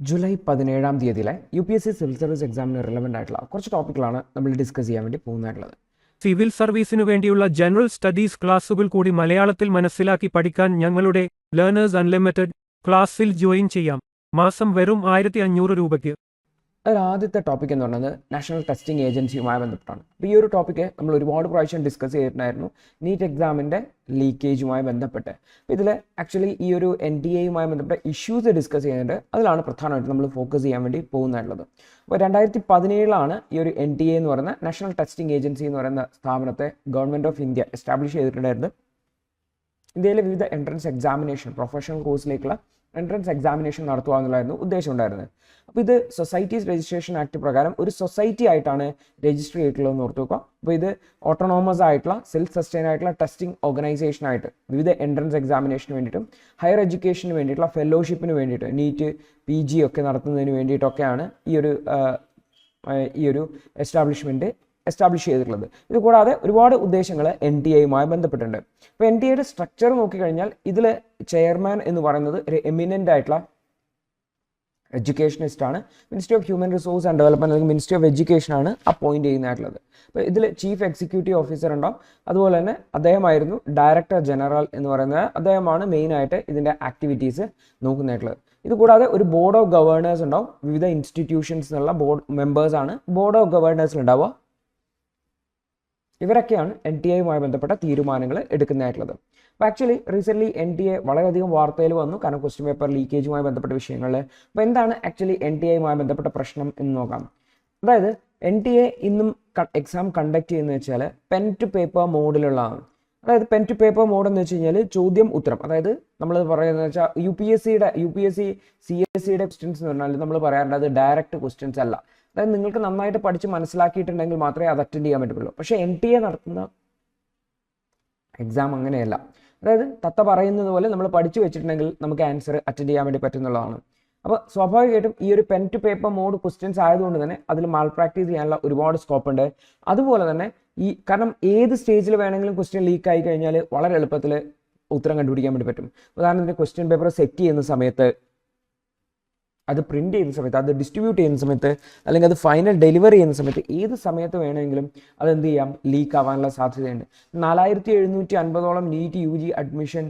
July 17-ാം തീയതിയിലെ UPSC civil service എക്സാമിന് relevant ആയിട്ടുള്ള കുറച്ച് ടോപ്പിക്കുകളാണ് നമ്മൾ ഡിസ്കസ് ചെയ്യാൻ വേണ്ടി പോകുന്നതായിട്ടുള്ളത്. സിവിൽ സർവീസിനു വേണ്ടിയുള്ള ജനറൽ സ്റ്റഡീസ് ക്ലാസുകൾ കൂടി മലയാളത്തിൽ മനസ്സിലാക്കി പഠിക്കാൻ ഞങ്ങളുടെ ലേണേഴ്സ് അൺലിമിറ്റഡ് ക്ലാസ്സിൽ ജോയിൻ ചെയ്യാം. മാസം വെറും 1500 രൂപയ്ക്ക്. അതിൽ ആദ്യത്തെ ടോപ്പിക് എന്ന് പറയുന്നത് നാഷണൽ ടെസ്റ്റിംഗ് ഏജൻസിയുമായി ബന്ധപ്പെട്ടാണ്. അപ്പോൾ ഈ ഒരു ടോപ്പിക്ക് നമ്മൾ ഒരുപാട് പ്രാവശ്യം ഡിസ്കസ് ചെയ്തിട്ടുണ്ടായിരുന്നു, നീറ്റ് എക്സാമിൻ്റെ ലീക്കേജുമായി ബന്ധപ്പെട്ട്. അപ്പോൾ ഇതിൽ ആക്ച്വലി ഈ ഒരു NTA-യുമായി ബന്ധപ്പെട്ട ഇഷ്യൂസ് ഡിസ്കസ് ചെയ്യുന്നുണ്ട്. അതിലാണ് പ്രധാനമായിട്ടും നമ്മൾ ഫോക്കസ് ചെയ്യാൻ വേണ്ടി പോകുന്നതായിട്ടുള്ളത്. അപ്പോൾ 2017 ഈ ഒരു NTA എന്ന് പറയുന്ന നാഷണൽ ടെസ്റ്റിംഗ് ഏജൻസി എന്ന് പറയുന്ന സ്ഥാപനത്തെ ഗവൺമെൻറ് ഓഫ് ഇന്ത്യ എസ്റ്റാബ്ലിഷ് ചെയ്തിട്ടുണ്ടായിരുന്നു. ഇന്ത്യയിലെ വിവിധ എൻട്രൻസ് എക്സാമിനേഷൻ, പ്രൊഫഷണൽ കോഴ്സിലേക്കുള്ള എൻട്രൻസ് എക്സാമിനേഷൻ നടത്തുക എന്നുള്ളതായിരുന്നു ഉദ്ദേശം ഉണ്ടായിരുന്നത്. അപ്പോൾ ഇത് സൊസൈറ്റീസ് രജിസ്ട്രേഷൻ ആക്ട് പ്രകാരം ഒരു സൊസൈറ്റി ആയിട്ടാണ് രജിസ്റ്റർ ചെയ്തിട്ടുള്ളതെന്ന് ഓർത്ത് വെക്കുക. അപ്പോൾ ഇത് ഓട്ടോണോമസ് ആയിട്ടുള്ള സെൽഫ് സസ്റ്റെയിൻ ആയിട്ടുള്ള ടെസ്റ്റിംഗ് ഓർഗനൈസേഷനായിട്ട് വിവിധ എൻട്രൻസ് എക്സാമിനേഷന് വേണ്ടിയിട്ടും ഹയർ എഡ്യൂക്കേഷന് വേണ്ടിയിട്ടുള്ള ഫെലോഷിപ്പിന് വേണ്ടിയിട്ട് നീറ്റ് PG ഒക്കെ നടത്തുന്നതിന് വേണ്ടിയിട്ടൊക്കെയാണ് ഈ ഒരു എസ്റ്റാബ്ലിഷ് ചെയ്തിട്ടുള്ളത്. ഇത് കൂടാതെ ഒരുപാട് ഉദ്ദേശങ്ങൾ NTA-യുമായി ബന്ധപ്പെട്ടിട്ടുണ്ട്. അപ്പോൾ NTA-യുടെ സ്ട്രക്ചർ നോക്കിക്കഴിഞ്ഞാൽ ഇതിൽ ചെയർമാൻ എന്ന് പറയുന്നത് ഒരു എമിനൻ്റ് ആയിട്ടുള്ള എഡ്യൂക്കേഷനിസ്റ്റ് ആണ്. Ministry of human resource and development അല്ലെങ്കിൽ മിനിസ്ട്രി ഓഫ് എഡ്യൂക്കേഷൻ ആണ് അപ്പോയിൻറ്റ് ചെയ്യുന്നതായിട്ടുള്ളത്. അപ്പോൾ ഇതിൽ ചീഫ് എക്സിക്യൂട്ടീവ് ഓഫീസർ ഉണ്ടാവും. അതുപോലെ തന്നെ അദ്ദേഹമായിരുന്നു ഡയറക്ടർ ജനറൽ എന്ന് പറയുന്നത്. അദ്ദേഹമാണ് മെയിനായിട്ട് ഇതിൻ്റെ ആക്ടിവിറ്റീസ് നോക്കുന്നതായിട്ടുള്ളത്. ഇത് കൂടാതെ ഒരു ബോർഡ് ഓഫ് ഗവേണേഴ്സ് ഉണ്ടാവും. വിവിധ ഇൻസ്റ്റിറ്റ്യൂഷൻസ് എന്നുള്ള ബോർഡ് മെമ്പേഴ്സാണ് ബോർഡ് ഓഫ് ഗവേണേഴ്സിൽ ഉണ്ടാവുക. ഇവരൊക്കെയാണ് NTA-യുമായി ബന്ധപ്പെട്ട തീരുമാനങ്ങൾ എടുക്കുന്നതായിട്ടുള്ളത്. അപ്പോൾ ആക്ച്വലി റീസെൻ്റ്ലി NTA വളരെയധികം വാർത്തയിൽ വന്നു, കാരണം ക്വസ്റ്റ്യൻ പേപ്പർ ലീക്കേജുമായി ബന്ധപ്പെട്ട വിഷയങ്ങൾ. അപ്പോൾ എന്താണ് ആക്ച്വലി NTA-യുമായി ബന്ധപ്പെട്ട പ്രശ്നം എന്ന് നോക്കാം. അതായത് NTA ഇന്നും എക്സാം കണ്ടക്ട് ചെയ്യുന്നത് വെച്ചാൽ പെൻ ടു പേപ്പർ മോഡിലുള്ളതാണ്. അതായത് പെൻ ടു പേപ്പർ മോഡ് എന്ന് വെച്ച് കഴിഞ്ഞാൽ ചോദ്യം ഉത്തരം. അതായത് നമ്മൾ പറയുന്നത് വെച്ചാൽ UPSC CSCയുടെ ക്വസ്റ്റ്യൻസ് എന്ന് പറഞ്ഞാൽ നമ്മൾ പറയാറുണ്ട് അത് ഡയറക്റ്റ് ക്വസ്റ്റ്യൻസ് അല്ല. അതായത് നിങ്ങൾക്ക് നന്നായിട്ട് പഠിച്ച് മനസ്സിലാക്കിയിട്ടുണ്ടെങ്കിൽ മാത്രമേ അത് അറ്റൻഡ് ചെയ്യാൻ പറ്റുള്ളൂ. പക്ഷേ NTA നടത്തുന്ന എക്സാം അങ്ങനെയല്ല. അതായത് തത്ത പറയുന്നത് പോലെ നമ്മൾ പഠിച്ചു വെച്ചിട്ടുണ്ടെങ്കിൽ നമുക്ക് ആൻസർ അറ്റൻഡ് ചെയ്യാൻ വേണ്ടി പറ്റുന്നുള്ളതാണ്. അപ്പോൾ സ്വാഭാവികമായിട്ടും ഈ ഒരു pen to paper mode questions ആയതുകൊണ്ട് തന്നെ അതിൽ മാൽ പ്രാക്ടീസ് ചെയ്യാനുള്ള ഒരുപാട് സ്കോപ്പ് ഉണ്ട്. അതുപോലെ തന്നെ കാരണം ഏത് സ്റ്റേജിൽ വേണമെങ്കിലും ക്വസ്റ്റ്യൻ ലീക്ക് ആയി കഴിഞ്ഞാൽ വളരെ എളുപ്പത്തിൽ ഉത്തരം കണ്ടുപിടിക്കാൻ വേണ്ടി പറ്റും. ഉദാഹരണത്തിന് ക്വസ്റ്റ്യൻ പേപ്പർ സെറ്റ് ചെയ്യുന്ന സമയത്ത്, അത് പ്രിൻ്റ് ചെയ്യുന്ന സമയത്ത്, അത് ഡിസ്ട്രിബ്യൂട്ട് ചെയ്യുന്ന സമയത്ത്, അല്ലെങ്കിൽ അത് ഫൈനൽ ഡെലിവറി ചെയ്യുന്ന സമയത്ത്, ഏത് സമയത്ത് വേണമെങ്കിലും അതെന്ത് ചെയ്യാം, ലീക്ക് ആവാനുള്ള സാധ്യതയുണ്ട്. 4750ഓളം നീറ്റ് UG അഡ്മിഷൻ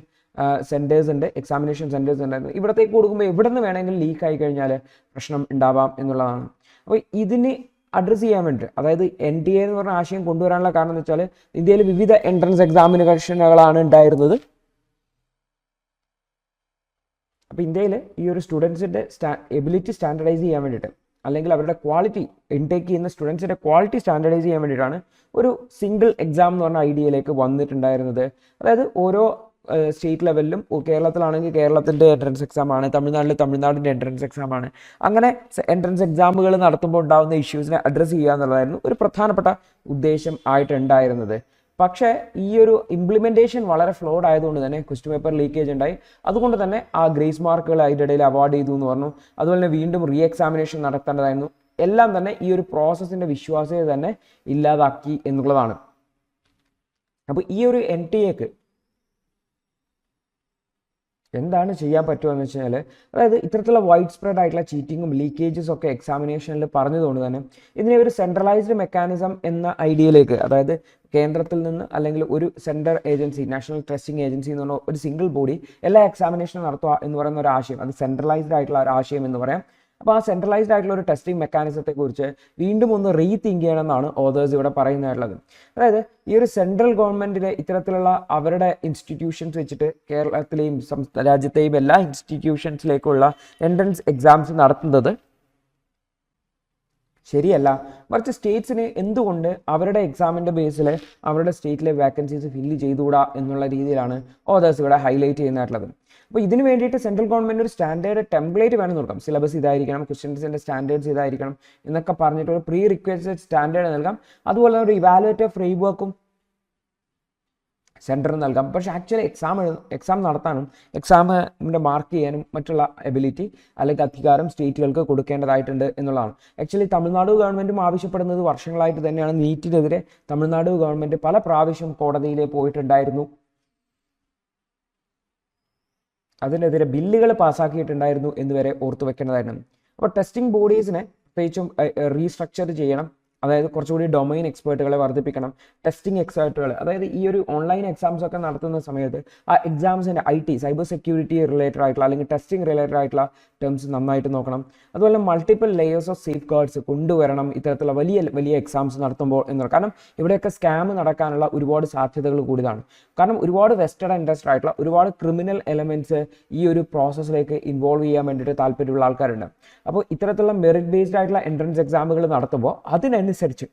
സെൻറ്റേഴ്സ് ഉണ്ട്, എക്സാമിനേഷൻ സെൻറ്റേഴ്സ് ഉണ്ടായിരുന്നു. ഇവിടത്തേക്ക് കൊടുക്കുമ്പോൾ എവിടെ നിന്ന് വേണമെങ്കിലും ലീക്ക് ആയി കഴിഞ്ഞാൽ പ്രശ്നം ഉണ്ടാവാം എന്നുള്ളതാണ്. അപ്പോൾ ഇതിന് അഡ്രസ്സ് ചെയ്യാൻ വേണ്ടിയിട്ട്, അതായത് NTA എന്ന് പറഞ്ഞ ആശയം കൊണ്ടുവരാനുള്ള കാരണം എന്ന് വെച്ചാൽ ഇന്ത്യയിൽ വിവിധ എൻട്രൻസ് എക്സാമിനേഷനുകളാണ് ഉണ്ടായിരുന്നത്. അപ്പോൾ ഇന്ത്യയിൽ ഈ ഒരു സ്റ്റുഡൻസിൻ്റെ എബിലിറ്റി സ്റ്റാൻഡർഡൈസ് ചെയ്യാൻ വേണ്ടിയിട്ട്, അല്ലെങ്കിൽ അവരുടെ ക്വാളിറ്റി ഇൻടേക്ക് ചെയ്യുന്ന സ്റ്റുഡൻസിൻ്റെ ക്വാളിറ്റി സ്റ്റാൻഡർഡൈസ് ചെയ്യാൻ വേണ്ടിയിട്ടാണ് ഒരു സിംഗിൾ എക്സാം എന്ന് പറഞ്ഞ ഐഡിയയിലേക്ക് വന്നിട്ടുണ്ടായിരുന്നത്. അതായത് ഓരോ സ്റ്റേറ്റ് ലെവലിലും, കേരളത്തിലാണെങ്കിൽ കേരളത്തിൻ്റെ എൻട്രൻസ് എക്സാമാണ്, തമിഴ്നാടിൻ്റെ എൻട്രൻസ് എക്സാമാണ്. അങ്ങനെ എൻട്രൻസ് എക്സാമുകൾ നടത്തുമ്പോൾ ഉണ്ടാകുന്ന ഇഷ്യൂസിനെ അഡ്രസ്സ് ചെയ്യുക എന്നുള്ളതായിരുന്നു ഒരു പ്രധാനപ്പെട്ട ഉദ്ദേശം ആയിട്ടുണ്ടായിരുന്നത്. പക്ഷേ ഈ ഒരു ഇംപ്ലിമെൻറ്റേഷൻ വളരെ ഫ്ലോഡ് ആയതുകൊണ്ട് തന്നെ ക്വസ്റ്റ്യൻ പേപ്പർ ലീക്കേജ് ഉണ്ടായി. അതുകൊണ്ട് തന്നെ ആ ഗ്രേസ് മാർക്കുകൾ അതിൻ്റെ ഇടയിൽ അവാർഡ് ചെയ്തു എന്ന് പറഞ്ഞു. അതുപോലെ തന്നെ വീണ്ടും റീ എക്സാമിനേഷൻ നടത്തേണ്ടതായിരുന്നു. എല്ലാം തന്നെ ഈ ഒരു പ്രോസസ്സിൻ്റെ വിശ്വാസ്യത തന്നെ ഇല്ലാതാക്കി എന്നുള്ളതാണ്. അപ്പോൾ ഈ ഒരു NTA-ക്ക് എന്താണ് ചെയ്യാൻ പറ്റുമെന്ന് വെച്ച് കഴിഞ്ഞാൽ, അതായത് ഇത്തരത്തിലുള്ള വൈഡ് സ്പ്രെഡ് ആയിട്ടുള്ള ചീറ്റിങ്ങും ലീക്കേജസും ഒക്കെ എക്സാമിനേഷനിൽ പറഞ്ഞതുകൊണ്ട് തന്നെ ഇതിനെ ഒരു സെൻട്രലൈസ്ഡ് മെക്കാനിസം എന്ന ഐഡിയയിലേക്ക്, അതായത് കേന്ദ്രത്തിൽ നിന്ന് അല്ലെങ്കിൽ ഒരു central agency, national testing agency എന്ന് പറഞ്ഞ ഒരു സിംഗിൾ ബോഡി എല്ലാ എക്സാമിനേഷനും നടത്തുക എന്ന് പറയുന്ന ഒരു ആശയം, അത് സെൻട്രലൈസ്ഡ് ആയിട്ടുള്ള ഒരു ആശയം എന്ന് പറയാം. അപ്പോൾ ആ സെൻട്രലൈസ്ഡ് ആയിട്ടുള്ള ഒരു ടെസ്റ്റിംഗ് മെക്കാനിസത്തെക്കുറിച്ച് വീണ്ടും ഒന്ന് റീതിങ്ക് ചെയ്യണമെന്നാണ് ഓതേഴ്സ് ഇവിടെ പറയുന്നതായിട്ടുള്ളത്. അതായത് ഈ ഒരു സെൻട്രൽ ഗവൺമെൻറ്റിലെ ഇത്തരത്തിലുള്ള അവരുടെ ഇൻസ്റ്റിറ്റ്യൂഷൻസ് വെച്ചിട്ട് കേരളത്തിലെയും രാജ്യത്തെയും എല്ലാ ഇൻസ്റ്റിറ്റ്യൂഷൻസിലേക്കുള്ള എൻട്രൻസ് എക്സാംസ് നടത്തുന്നത് ശരിയല്ല. മറിച്ച് സ്റ്റേറ്റ്സിന് എന്തുകൊണ്ട് അവരുടെ എക്സാമിൻ്റെ ബേസിൽ അവരുടെ സ്റ്റേറ്റിലെ വേക്കൻസീസ് ഫില്ല് ചെയ്തുകൂടാ എന്നുള്ള രീതിയിലാണ് ഓതേഴ്സ് ഇവിടെ ഹൈലൈറ്റ് ചെയ്യുന്നതായിട്ടുള്ളത്. അപ്പോൾ ഇതിന് വേണ്ടിയിട്ട് സെൻട്രൽ ഗവൺമെൻറ് ഒരു സ്റ്റാൻഡേർഡ് ടെംപ്ലേറ്റ് വേണം കൊടുക്കാം. സിലബസ് ഇതായിരിക്കണം, ക്വസ്റ്റ്യൻസിൻ്റെ സ്റ്റാൻഡേർഡ്സ് ഇതായിരിക്കണം എന്നൊക്കെ പറഞ്ഞിട്ട് ഒരു പ്രീ റിക്വസ്റ്റഡ് സ്റ്റാൻഡേർഡ് നൽകാം. അതുപോലെ തന്നെ ഒരു ഇവാലുവേറ്റീവ് ഫ്രെയിം വർക്കും സെൻറ്ററിന് നൽകാം. പക്ഷേ ആക്ച്വലി എക്സാം നടത്താനും എക്സാമിൻ്റെ മാർക്ക് ചെയ്യാനും മറ്റുള്ള എബിലിറ്റി അല്ലെങ്കിൽ അധികാരം സ്റ്റേറ്റുകൾക്ക് കൊടുക്കേണ്ടതായിട്ടുണ്ട് എന്നുള്ളതാണ്. ആക്ച്വലി തമിഴ്നാട് ഗവൺമെൻറ്റും ആവശ്യപ്പെടുന്നത് വർഷങ്ങളായിട്ട് തന്നെയാണ്. നീറ്റിനെതിരെ തമിഴ്നാട് ഗവൺമെൻറ് പല പ്രാവശ്യം കോടതിയിൽ പോയിട്ടുണ്ടായിരുന്നു. അതിനെതിരെ ബില്ലുകൾ പാസ്സാക്കിയിട്ടുണ്ടായിരുന്നു എന്ന് വരെ ഓർത്തു വെക്കേണ്ടതായിരുന്നു. അപ്പോൾ ടെസ്റ്റിംഗ് ബോഡീസിനെ പ്രത്യേകിച്ചും റീസ്ട്രക്ചർ ചെയ്യണം. അതായത് കുറച്ചുകൂടി ഡൊമൈൻ എക്സ്പേർട്ടുകളെ വർദ്ധിപ്പിക്കണം. ടെസ്റ്റിംഗ് എക്സ്പേർട്ടുകൾ, അതായത് ഈ ഒരു ഓൺലൈൻ എക്സാംസ് ഒക്കെ നടത്തുന്ന സമയത്ത് ആ എക്സാംസിൻ്റെ IT സൈബർ സെക്യൂരിറ്റി റിലേറ്റഡ് ആയിട്ടുള്ള അല്ലെങ്കിൽ ടെസ്റ്റിംഗ് റിലേറ്റഡ് ആയിട്ടുള്ള ടേംസ് നന്നായിട്ട് നോക്കണം. അതുപോലെ multiple layers of safe guards കൊണ്ടുവരണം ഇത്തരത്തിലുള്ള വലിയ വലിയ എക്സാംസ് നടത്തുമ്പോൾ എന്നുള്ളത്. കാരണം ഇവിടെയൊക്കെ സ്കാം നടക്കാനുള്ള ഒരുപാട് സാധ്യതകൾ കൂടിയതാണ്. കാരണം ഒരുപാട് വെസ്റ്റഡ് ഇൻട്രസ്റ്റ് ആയിട്ടുള്ള ഒരുപാട് ക്രിമിനൽ എലമെൻറ്റ്സ് ഈ ഒരു പ്രോസസ്സിലേക്ക് ഇൻവോൾവ് ചെയ്യാൻ വേണ്ടിയിട്ട് താല്പര്യമുള്ള ആൾക്കാരുണ്ട്. അപ്പോൾ ഇത്തരത്തിലുള്ള മെറിറ്റ് ബേസ്ഡ് ആയിട്ടുള്ള എൻട്രൻസ് എക്സാമുകൾ നടത്തുമ്പോൾ അതിനനുസരിച്ച്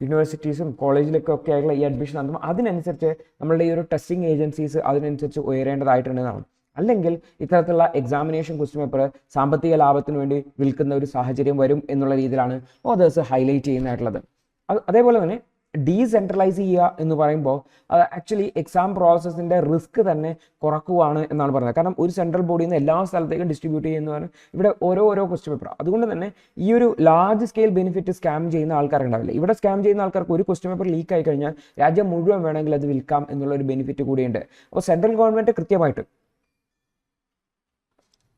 യൂണിവേഴ്സിറ്റീസും കോളേജിലൊക്കെ ഒക്കെ ആയിട്ടുള്ള ഈ അഡ്മിഷൻ നടത്തുമ്പോൾ അതിനനുസരിച്ച് നമ്മളുടെ ഈ ഒരു ടെസ്റ്റിംഗ് ഏജൻസീസ് അതിനനുസരിച്ച് ഉയരേണ്ടതായിട്ടുണ്ടെന്നാണ്. അല്ലെങ്കിൽ ഇത്തരത്തിലുള്ള എക്സാമിനേഷൻ ക്വസ്റ്റ്യൻ പേപ്പർ സാമ്പത്തിക ലാഭത്തിന് വേണ്ടി വിൽക്കുന്ന ഒരു സാഹചര്യം വരും എന്നുള്ള രീതിയിലാണ് ഓതേഴ്സ് ഹൈലൈറ്റ് ചെയ്യുന്നതായിട്ടുള്ളത്. അതേപോലെ തന്നെ ഡീസെൻട്രലൈസ് ചെയ്യുക എന്ന് പറയുമ്പോൾ അത് ആക്ച്വലി എക്സാം പ്രോസസ്സിൻ്റെ റിസ്ക് തന്നെ കുറക്കുവാണ് എന്നാണ് പറയുന്നത്. കാരണം ഒരു സെൻട്രൽ ബോഡിയിൽ നിന്ന് എല്ലാ സ്ഥലത്തേക്കും ഡിസ്ട്രിബ്യൂട്ട് ചെയ്യുന്നതാണ് ഇവിടെ ഓരോ ക്വസ്റ്റ്യൻ പേപ്പർ. അതുകൊണ്ട് തന്നെ ഈ ഒരു ലാർജ് സ്കെയിൽ ബെനിഫിറ്റ് സ്കാം ചെയ്യുന്ന ആൾക്കാരുണ്ടാവില്ല. ഇവിടെ സ്കാം ചെയ്യുന്ന ആൾക്കാർക്ക് ഒരു ക്വസ്റ്റ്യൻ പേപ്പർ ലീക്ക് ആയി കഴിഞ്ഞാൽ രാജ്യം മുഴുവൻ വേണമെങ്കിൽ അത് വിൽക്കാം എന്നുള്ളൊരു ബെനിഫിറ്റ് കൂടിയുണ്ട്. അപ്പോൾ സെൻട്രൽ ഗവൺമെൻറ് കൃത്യമായിട്ട്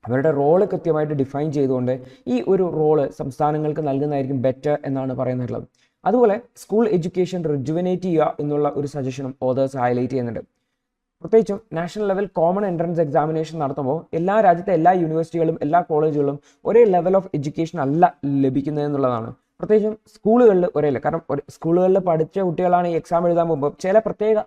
അവരുടെ റോള് കൃത്യമായിട്ട് ഡിഫൈൻ ചെയ്തുകൊണ്ട് ഈ ഒരു റോള് സംസ്ഥാനങ്ങൾക്ക് നൽകുന്നതായിരിക്കും ബെറ്റർ എന്നാണ് പറയുന്നുള്ളത്. അതുപോലെ സ്കൂൾ എഡ്യൂക്കേഷൻ റിജുവനേറ്റ് ചെയ്യുക എന്നുള്ള ഒരു സജഷനും ഓതേഴ്സ് ഹൈലൈറ്റ് ചെയ്യുന്നുണ്ട്. പ്രത്യേകിച്ചും national level common entrance examination നടത്തുമ്പോൾ എല്ലാ രാജ്യത്തെ എല്ലാ യൂണിവേഴ്സിറ്റികളും എല്ലാ കോളേജുകളും ഒരേ ലെവൽ ഓഫ് എഡ്യൂക്കേഷൻ അല്ല ലഭിക്കുന്നത് എന്നുള്ളതാണ്. പ്രത്യേകിച്ചും സ്കൂളുകളിൽ ഒരേല്ല. കാരണം സ്കൂളുകളിൽ പഠിച്ച കുട്ടികളാണ് ഈ എക്സാം എഴുതാൻ പോകുമ്പോൾ ചില പ്രത്യേക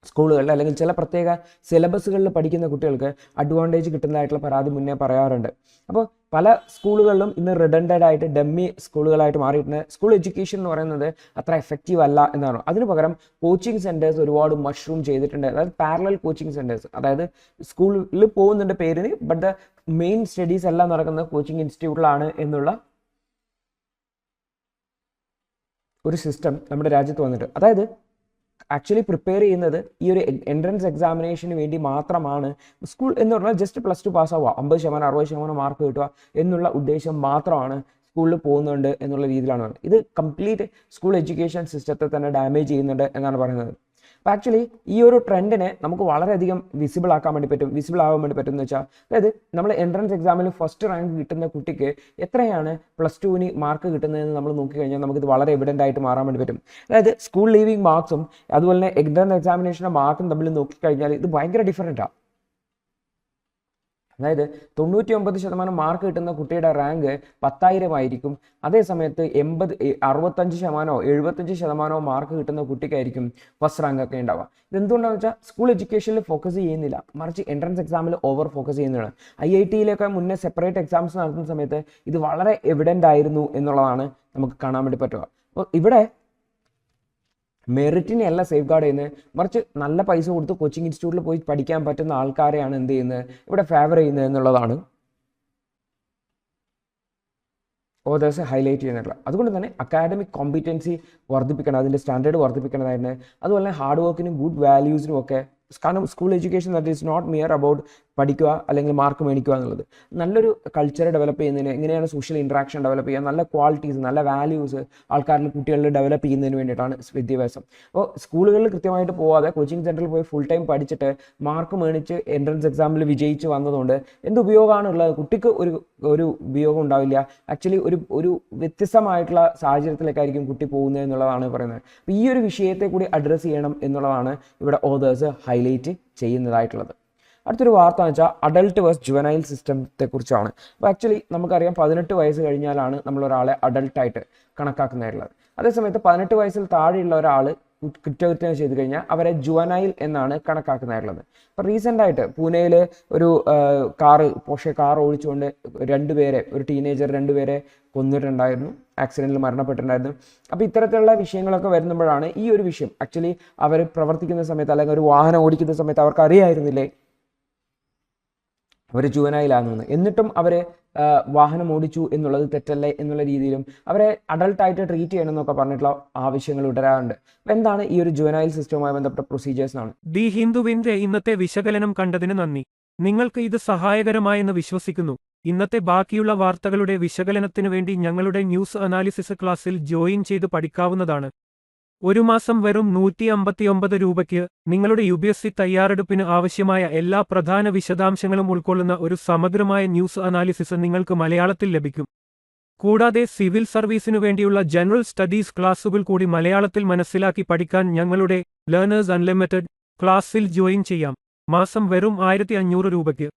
സ്കൂളുകളിൽ അല്ലെങ്കിൽ ചില പ്രത്യേക സിലബസുകളിൽ പഠിക്കുന്ന കുട്ടികൾക്ക് അഡ്വാൻറ്റേജ് കിട്ടുന്നതായിട്ടുള്ള പരാതി മുന്നേ പറയാറുണ്ട്. അപ്പോൾ പല സ്കൂളുകളിലും ഇന്ന് റിഡൻഡഡ് ആയിട്ട് ഡമ്മി സ്കൂളുകളായിട്ട് മാറിയിട്ടുണ്ട്. സ്കൂൾ എഡ്യൂക്കേഷൻ എന്ന് പറയുന്നത് അത്ര എഫക്റ്റീവ് അല്ല എന്നാണ്. അതിന് പകരം കോച്ചിങ് സെൻറ്റേഴ്സ് ഒരുപാട് മഷ്റൂം ചെയ്തിട്ടുണ്ട്. അതായത് പാരലൽ കോച്ചിങ് സെൻറ്റേഴ്സ്, അതായത് സ്കൂളിൽ പോകുന്നുണ്ട് പേരിന്, ബട്ട് ദ മെയിൻ സ്റ്റഡീസ് എല്ലാം നടക്കുന്നത് കോച്ചിങ് ഇൻസ്റ്റിറ്റ്യൂട്ടിലാണ് എന്നുള്ള ഒരു സിസ്റ്റം നമ്മുടെ രാജ്യത്ത് വന്നിട്ട്, അതായത് ആക്ച്വലി പ്രിപ്പയർ ചെയ്യുന്നത് ഈ ഒരു എൻട്രൻസ് എക്സാമിനേഷന് വേണ്ടി മാത്രമാണ്. സ്കൂൾ എന്ന് പറഞ്ഞാൽ ജസ്റ്റ് +2 പാസ്സാവുക, 50% 60% മാർക്ക് കിട്ടുക എന്നുള്ള ഉദ്ദേശം മാത്രമാണ് സ്കൂളിൽ പോകുന്നുണ്ട് എന്നുള്ള രീതിയിലാണ്. ഇത് കംപ്ലീറ്റ് സ്കൂൾ എഡ്യൂക്കേഷൻ സിസ്റ്റത്തെ തന്നെ ഡാമേജ് ചെയ്യുന്നുണ്ട് എന്നാണ് പറയുന്നത്. അപ്പോൾ ആക്ച്വലി ഈ ഒരു ട്രെൻഡിനെ നമുക്ക് വളരെയധികം വിസിബിൾ ആവാൻ വേണ്ടി പറ്റും എന്ന് വെച്ചാൽ, അതായത് നമ്മൾ എൻട്രൻസ് എക്സാമിൽ ഫസ്റ്റ് റാങ്ക് കിട്ടുന്ന കുട്ടിക്ക് എത്രയാണ് +2 മാർക്ക് കിട്ടുന്നതെന്ന് നമ്മൾ നോക്കിക്കഴിഞ്ഞാൽ നമുക്കിത് വളരെ എവിഡൻ്റ് ആയിട്ട് മാറാൻ വേണ്ടി പറ്റും. അതായത് സ്കൂൾ ലീവിംഗ് മാർക്സും അതുപോലെ തന്നെ എൻട്രൻസ് എക്സാമിനേഷൻ്റെ മാർക്കും തമ്മിൽ നോക്കിക്കഴിഞ്ഞാൽ ഇത് ഭയങ്കര ഡിഫറൻറ്റാണ്. അതായത് 99% മാർക്ക് കിട്ടുന്ന കുട്ടിയുടെ റാങ്ക് 10,000 ആയിരിക്കും. അതേ സമയത്ത് 65% 75% മാർക്ക് കിട്ടുന്ന കുട്ടിക്കായിരിക്കും ഫസ്റ്റ് റാങ്ക് ഒക്കെ ഉണ്ടാവുക. ഇതെന്തുകൊണ്ടാണെന്ന് വെച്ചാൽ സ്കൂൾ എഡ്യൂക്കേഷനിൽ ഫോക്കസ് ചെയ്യുന്നില്ല, മറിച്ച് എൻട്രൻസ് എക്സാമിൽ ഓവർ ഫോക്കസ് ചെയ്യുന്നതാണ്. IIT-യിലൊക്കെ മുന്നേ സെപ്പറേറ്റ് എക്സാംസ് നടത്തുന്ന സമയത്ത് ഇത് വളരെ എവിഡൻ്റ് ആയിരുന്നു എന്നുള്ളതാണ് നമുക്ക് കാണാൻ വേണ്ടി പറ്റുക. അപ്പോൾ ഇവിടെ മെറിറ്റിനെ അല്ല സേഫ് ഗാർഡ് ചെയ്യുന്നത്, മറിച്ച് നല്ല പൈസ കൊടുത്ത് കോച്ചിങ് ഇൻസ്റ്റിറ്റ്യൂട്ടിൽ പോയി പഠിക്കാൻ പറ്റുന്ന ആൾക്കാരെയാണ് എന്ത് ചെയ്യുന്നത് ഇവിടെ ഫേവർ ചെയ്യുന്നത് എന്നുള്ളതാണ് ഓതേഴ്സ് ഹൈലൈറ്റ് ചെയ്യുന്നുള്ളത്. അതുകൊണ്ട് തന്നെ അക്കാഡമിക് കോമ്പിറ്റൻസി വർദ്ധിപ്പിക്കണം, അതിൻ്റെ സ്റ്റാൻഡേർഡ് വർദ്ധിപ്പിക്കണമായിരുന്നു. അതുപോലെ തന്നെ ഹാർഡ് വർക്കിനും ഗുഡ് വാല്യൂസിനും ഒക്കെ. കാരണം school education that is not mere about പഠിക്കുക അല്ലെങ്കിൽ മാർക്ക് മേടിക്കുക എന്നുള്ളത്. നല്ലൊരു കൾച്ചർ ഡെവലപ്പ് ചെയ്യുന്നതിന്, എങ്ങനെയാണ് സോഷ്യൽ ഇൻട്രാക്ഷൻ ഡെവലപ്പ് ചെയ്യുക, നല്ല ക്വാളിറ്റീസ് നല്ല വാല്യൂസ് ആൾക്കാരിൽ കുട്ടികളിൽ ഡെവലപ്പ് ചെയ്യുന്നതിന് വേണ്ടിയിട്ടാണ് വിദ്യാഭ്യാസം. അപ്പോൾ സ്കൂളുകളിൽ കൃത്യമായിട്ട് പോവാതെ കോച്ചിങ് സെൻറ്ററിൽ പോയി ഫുൾ ടൈം പഠിച്ചിട്ട് മാർക്ക് മേടിച്ച് എൻട്രൻസ് എക്സാമിൽ വിജയിച്ച് വന്നതുകൊണ്ട് എന്ത് ഉപയോഗമാണുള്ളത്? കുട്ടിക്ക് ഒരു ഉപയോഗം ഉണ്ടാവില്ല. ആക്ച്വലി ഒരു വ്യത്യസ്തമായിട്ടുള്ള സാഹചര്യത്തിലേക്കായിരിക്കും കുട്ടി പോകുന്നത് എന്നുള്ളതാണ് പറയുന്നത്. അപ്പോൾ ഈ ഒരു വിഷയത്തെ കൂടി അഡ്രസ്സ് ചെയ്യണം എന്നുള്ളതാണ് ഇവിടെ ഓതേഴ്സ് ഹൈലൈറ്റ് ചെയ്യുന്നതായിട്ടുള്ളത്. അടുത്തൊരു വാർത്ത എന്ന് വെച്ചാൽ അഡൾട്ട് വേഴ്സ് ജുവനൈൽ സിസ്റ്റത്തെ കുറിച്ചാണ്. അപ്പോൾ ആക്ച്വലി നമുക്കറിയാം 18 വയസ്സ് കഴിഞ്ഞാലാണ് നമ്മളൊരാളെ അഡൾട്ടായിട്ട് കണക്കാക്കുന്നതായിട്ടുള്ളത്. അതേസമയത്ത് 18 വയസ്സിൽ താഴെയുള്ള ഒരാൾ കുറ്റകൃത്യം ചെയ്ത് കഴിഞ്ഞാൽ അവരെ ജുവനൈൽ എന്നാണ് കണക്കാക്കുന്നതായിട്ടുള്ളത്. അപ്പോൾ റീസെൻ്റായിട്ട് പൂനെയിൽ ഒരു പോഷെ കാർ ഓടിച്ചുകൊണ്ട് ഒരു ടീനേജർ 2 പേരെ കൊന്നിട്ടുണ്ടായിരുന്നു, ആക്സിഡൻറ്റിൽ മരണപ്പെട്ടിട്ടുണ്ടായിരുന്നു. അപ്പോൾ ഇത്തരത്തിലുള്ള വിഷയങ്ങളൊക്കെ വരുമ്പോഴാണ് ഈ ഒരു വിഷയം ആക്ച്വലി അവർ പ്രവർത്തിക്കുന്ന സമയത്ത് അല്ലെങ്കിൽ ഒരു വാഹനം ഓടിക്കുന്ന സമയത്ത് അവർക്ക് അറിയായിരുന്നില്ലേ അവർ ജുവനൈലാണെന്ന്, എന്നിട്ടും അവർ വാഹനം ഓടിച്ചു എന്നുള്ളത് തെറ്റല്ലേ എന്നുള്ള രീതിയിലും അവരെ അഡൾട്ടായിട്ട് ട്രീറ്റ് ചെയ്യണമെന്നൊക്കെ പറഞ്ഞിട്ടുള്ള ആവശ്യങ്ങൾ ഉടരാറുണ്ട്. അപ്പോൾ എന്താണ് ഈ ഒരു ജുവനൈൽ സിസ്റ്റവുമായി ബന്ധപ്പെട്ട പ്രൊസീജിയേഴ്സ് ആണ്. ദി ഹിന്ദുവിന്റെ ഇന്നത്തെ വിശകലനം കണ്ടതിന് നന്ദി. നിങ്ങൾക്ക് ഇത് സഹായകരമായെന്ന് വിശ്വസിക്കുന്നു. ഇന്നത്തെ ബാക്കിയുള്ള വാർത്തകളുടെ വിശകലനത്തിനു വേണ്ടി ഞങ്ങളുടെ ന്യൂസ് അനാലിസിസ് ക്ലാസ്സിൽ ജോയിൻ ചെയ്ത് പഠിക്കാവുന്നതാണ്. ഒരു മാസം വെറും 159 രൂപയ്ക്ക് നിങ്ങളുടെ UPSC തയ്യാറെടുപ്പിന് ആവശ്യമായ എല്ലാ പ്രധാന വിശദാംശങ്ങളും ഉൾക്കൊള്ളുന്ന ഒരു സമഗ്രമായ ന്യൂസ് അനാലിസിസ് നിങ്ങൾക്ക് മലയാളത്തിൽ ലഭിക്കും. കൂടാതെ സിവിൽ സർവീസിനു വേണ്ടിയുള്ള ജനറൽ സ്റ്റഡീസ് ക്ലാസുകൾ കൂടി മലയാളത്തിൽ മനസ്സിലാക്കി പഠിക്കാൻ ഞങ്ങളുടെ ലേണേഴ്സ് അൺലിമിറ്റഡ് ക്ലാസ്സിൽ ജോയിൻ ചെയ്യാം. മാസം വെറും 1500 രൂപയ്ക്ക്.